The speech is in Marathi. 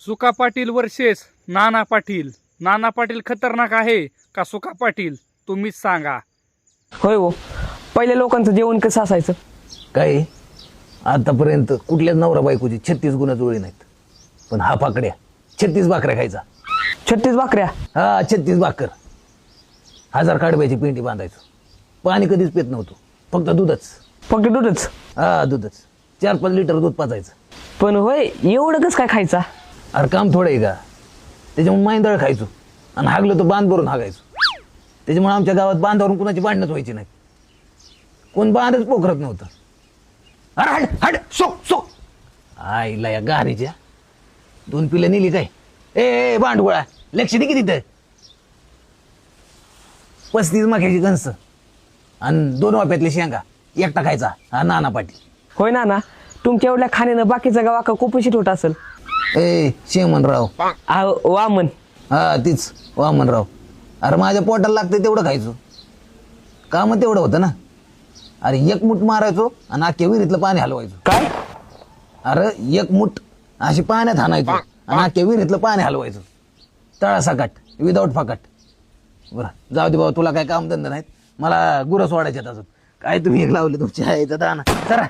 सुका पाटील वर्सेस नाना पाटील. नाना पाटील खतरनाक आहे का सुका पाटील? तुम्हीच सांगा. होय हो. पहिल्या लोकांचं जेवण कसं असायचं? काय आतापर्यंत कुठल्याच नवरा बायकोची 36 गुन्हा जुळली नाहीत, पण हा पाकड्या 36 भाकऱ्या खायचा. 36 भाकऱ्या? हा 36 भाकर, 1000 काढब्याची पिंडी बांधायचो. पाणी कधीच पित नव्हतो, फक्त दूधच. फक्त दूधच? हा दूधच, 4-5 लिटर दूध पाजायचं. पण होय एवढं कसं काय खायचा? अरे काम थोडं आहे का, त्याच्यामुळे मांदळ खायचो आणि हागलं तर बांध भरून हागायचो. त्याच्यामुळे आमच्या गावात बांधावरून कुणाची भांडणच व्हायची नाही, कोण बांधच पोखरत नव्हतं. अरे हड हड सोक सोक आईला या गारीच्या 2 पिलं नेली काय? ए भांडगोळा लक्ष दे की तिथं. 35 माख्याची गंस आणि 2 वाफ्यातले शेंगा एकटा खायचा हा नाना पाटील. होय ना, तुमच्या एवढ्या खाण्यानं बाकीचा गावा का कुपोषित होत असेल. ए शेमनराव. वामन. हा तीच वामनराव. अरे माझ्या पोटाला लागते तेवढं खायचो, काम तेवढं होतं ना. अरे 1 मूठ मारायचो आणि अख्ख्या विहिरीतलं पाणी हलवायचो. काय? अरे 1 मूठ अशी पाण्यात हाणायचो आणि अख्ख्या विहिरीतलं पाणी हलवायचो, तळासकट विदाऊट फाकट. बरं जाऊ दे बाबा, तुला काय कामधंदा नाहीत, मला गुरं सोडायच्यात अजून. काय तुम्ही एक लावले तुमच्या आईचा दाना. चला.